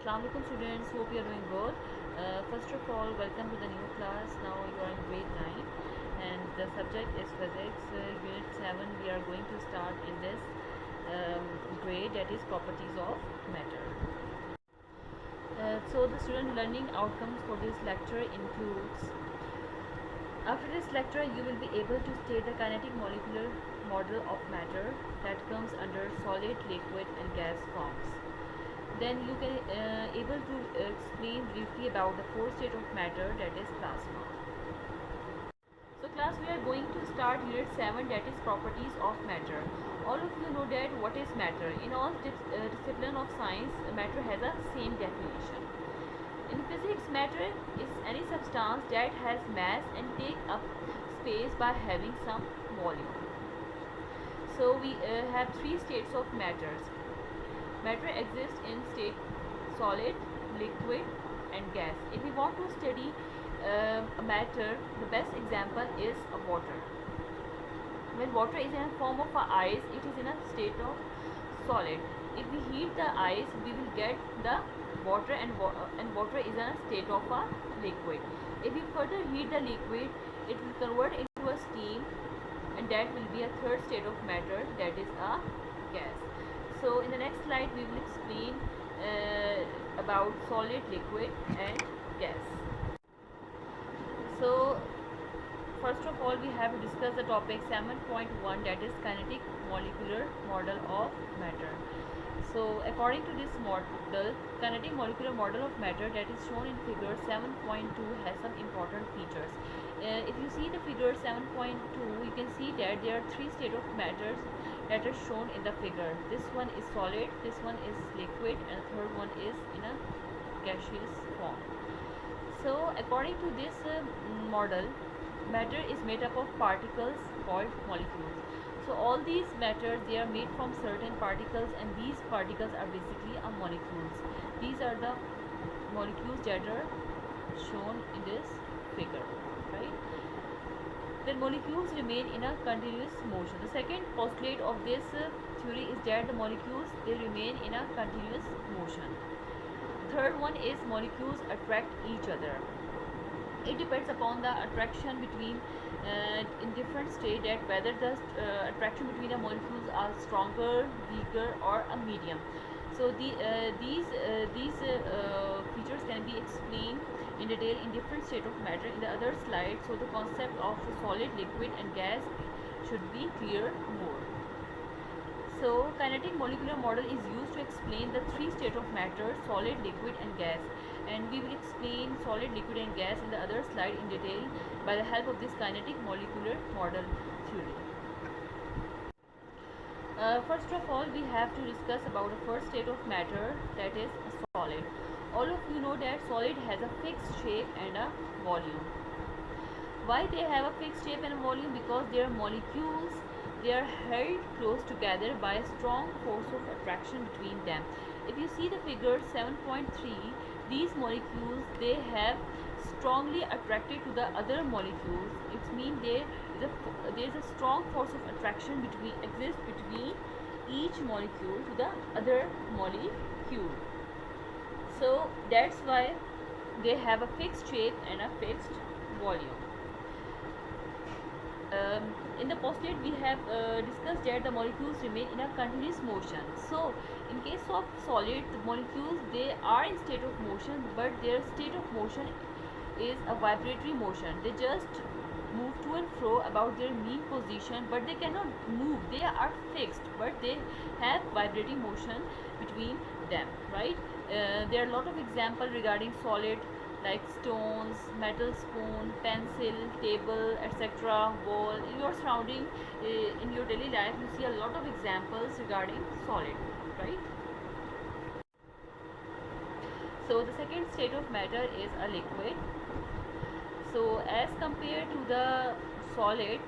Assalamu alaikum students, hope you are doing good. First of all, welcome to the new class. Now you are in grade 9 and the subject is physics. Unit 7 we are going to start in this grade, that is properties of matter. So the student learning outcomes for this lecture includes: after this lecture you will be able to state the kinetic molecular model of matter that comes under solid, liquid and gas forms. Then you can able to explain briefly about the fourth state of matter, that is plasma. So class, we are going to start unit 7, that is properties of matter. All of you know that what is matter. In all discipline of science, matter has a same definition. In physics, matter is any substance that has mass and take up space by having some volume. So we have three states of matters. Matter exists in state solid, liquid and gas. If we want to study matter, the best example is water. When water is in a form of ice, it is in a state of solid. If we heat the ice, we will get the water, and water is in a state of a liquid. If we further heat the liquid, it will convert into a steam, and that will be a third state of matter, that is a gas. So in the next slide we will explain about solid, liquid and gas. So first of all, we have to discuss the topic 7.1, that is kinetic molecular model of matter. So according to this model, kinetic molecular model of matter that is shown in figure 7.2 has some important features. If you see the figure 7.2, you can see that there are three states of matters that are shown in the figure. This one is solid, this one is liquid and the third one is in a gaseous form. So according to this model, matter is made up of particles called molecules. So all these matters, they are made from certain particles, and these particles are basically molecules. These are the molecules that are shown in this figure, right? The molecules remain in a continuous motion. The second postulate of this theory is that the molecules, they remain in a continuous motion. Third one is molecules attract each other. It depends upon the attraction between in different state, that whether the attraction between the molecules are stronger, weaker or a medium. So these features can be explained in detail in different state of matter in the other slide. So the concept of solid, liquid and gas should be clear more. So kinetic molecular model is used to explain the three states of matter, solid, liquid and gas, and we will explain solid, liquid and gas in the other slide in detail by the help of this kinetic molecular model theory. First of all, we have to discuss about the first state of matter, that is solid. All of you know that solid has a fixed shape and a volume. Why they have a fixed shape and volume? Because their molecules, they are held close together by a strong force of attraction between them. If you see the figure 7.3, these molecules, they have strongly attracted to the other molecules. It means there is a strong force of attraction exists between each molecule to the other molecule. So that's why they have a fixed shape and a fixed volume. In the postulate we have discussed that the molecules remain in a continuous motion. So in case of solid, the molecules, they are in state of motion, but their state of motion is a vibratory motion. They just move to and fro about their mean position, but they cannot move. They are fixed, but they have vibrating motion between them, right? There are a lot of examples regarding solid, like stones, metal spoon, pencil, table, etc., wall. In your surrounding, in your daily life, you see a lot of examples regarding solid, right? So the second state of matter is a liquid. So as compared to the solid,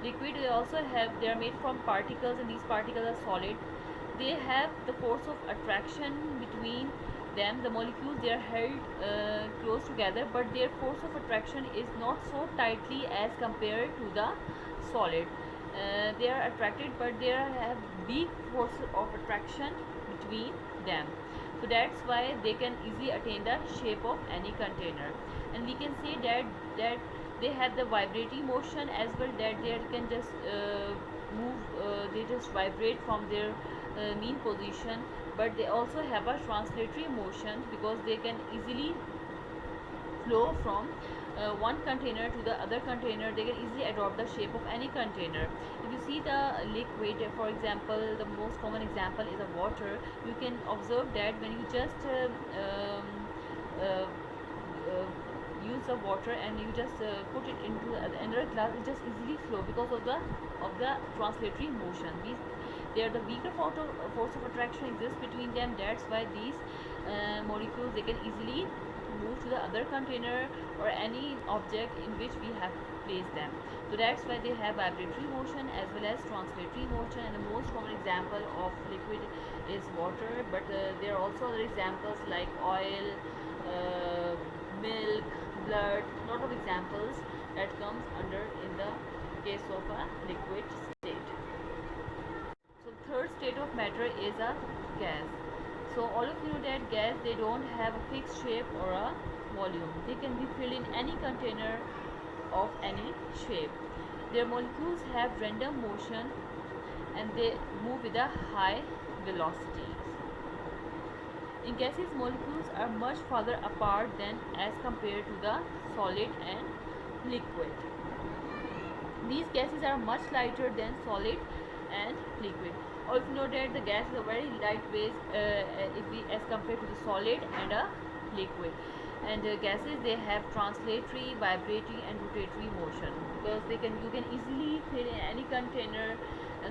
liquid, they are made from particles, and these particles are solid. They have the force of attraction between them. The molecules, they are held close together, but their force of attraction is not so tightly as compared to the solid. They are attracted, but they have big force of attraction between them. So that's why they can easily attain the shape of any container. And we can say that they have the vibrating motion as well, that they can just they just vibrate from their mean position. But they also have a translatory motion, because they can easily flow from one container to the other container. They can easily adopt the shape of any container. If you see the liquid, for example, the most common example is a water. You can observe that when you just uh, uh, use the water and you just put it into another glass, it just easily flow because of the translatory motion. They are the weaker force of attraction exists between them. That's why these molecules, they can easily move to the other container or any object in which we have placed them. So that's why they have vibratory motion as well as translatory motion. And the most common example of liquid is water, but there are also other examples like oil, milk, blood. Lot of examples that comes under in the case of a liquid state. So third state of matter is a gas. So all of you know that gas, they don't have a fixed shape or a volume. They can be filled in any container of any shape. Their molecules have random motion and they move with a high velocity. In gases, molecules are much farther apart than as compared to the solid and liquid. These gases are much lighter than solid and liquid. Also know that the gas is a very lightweight as compared to the solid and a liquid. And gases, they have translatory, vibrating and rotatory motion, because you can easily fit in any container.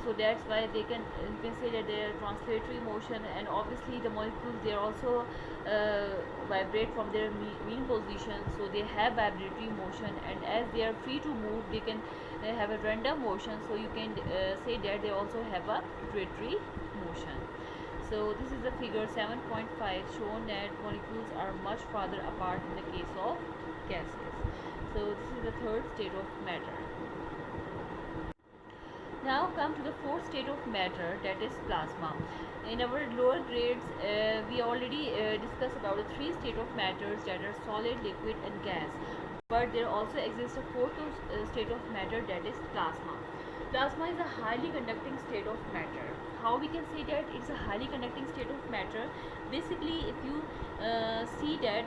So that's why they can, you can say that they are translatory motion. And obviously the molecules, they also vibrate from their mean position, so they have vibratory motion. And as they are free to move, they can have a random motion, so you can say that they also have a rotatory motion. So this is the figure 7.5, shown that molecules are much farther apart in the case of gases. So this is the third state of matter. Now come to the fourth state of matter, that is plasma. In our lower grades, we already discussed about the three state of matters, that are solid, liquid and gas. But there also exists a fourth state of matter, that is plasma. Plasma is a highly conducting state of matter. How we can say that it's a highly conducting state of matter? Basically, if you see that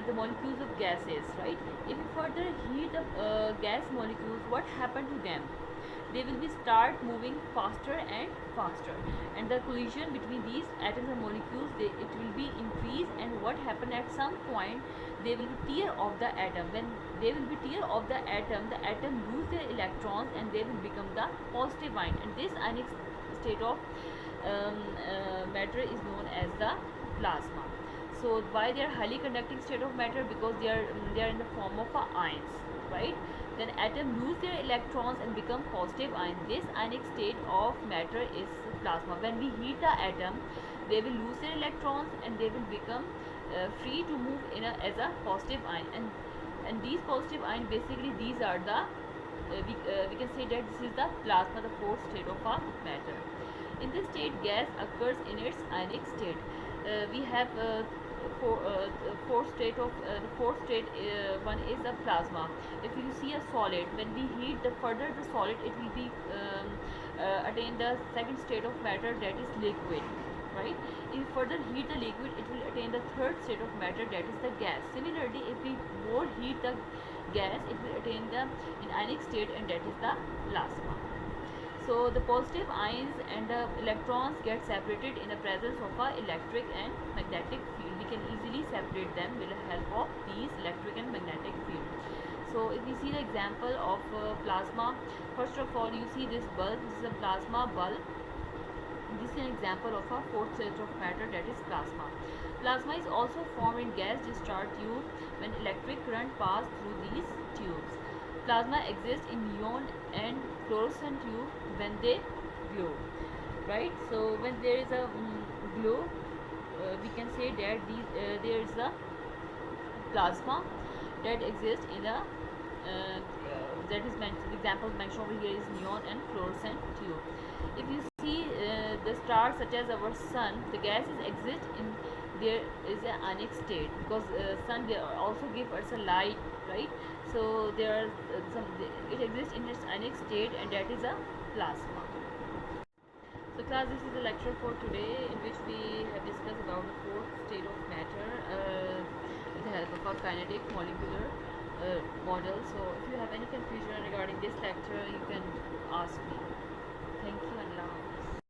the molecules of gases, right? If you further heat the gas molecules, what happened to them? They will be start moving faster and faster, and the collision between these atoms and molecules, it will be increased. And what happen at some point, they will be tear off the atom. When they will be tear off the atom lose their electrons and they will become the positive ion. And this ionic state of matter is known as the plasma. So why they are highly conducting state of matter? Because they are in the form of ions, right? Then atom lose their electrons and become positive ion. This ionic state of matter is plasma. When we heat the atom, they will lose their electrons and they will become free to move as a positive ion. And these positive ion, basically these are the we can say that this is the plasma, the fourth state of our matter. In this state, gas occurs in its ionic state. We have fourth state of the fourth state one is a plasma. If you see a solid, when we heat the solid, it will be attain the second state of matter, that is liquid, right? If you further heat the liquid, it will attain the third state of matter, that is the gas. Similarly, if we more heat the gas, it will attain the ionic state, and that is the plasma. So the positive ions and the electrons get separated in the presence of a electric and magnetic field. We can easily separate them with the help of these electric and magnetic field. So if we see the example of plasma, first of all, you see this bulb. This is a plasma bulb. This is an example of a fourth state of matter, that is plasma. Plasma is also formed in gas discharge tube when electric current pass through these tubes. Plasma exists in neon and fluorescent tube when they glow, right? So when there is a glow, we can say that there is a plasma that exists in a that is mentioned. Examples mentioned over here is neon and fluorescent tube. If you see the stars such as our sun, the gases exist in there is an annexed state, because sun they also give us a light, right? So there are some, it exists in its annexed state, and that is a plasma. So class, this is the lecture for today, in which we have discussed about the fourth state of matter with the help of a kinetic molecular model. So if you have any confusion regarding this lecture, you can ask me. Thank you and love.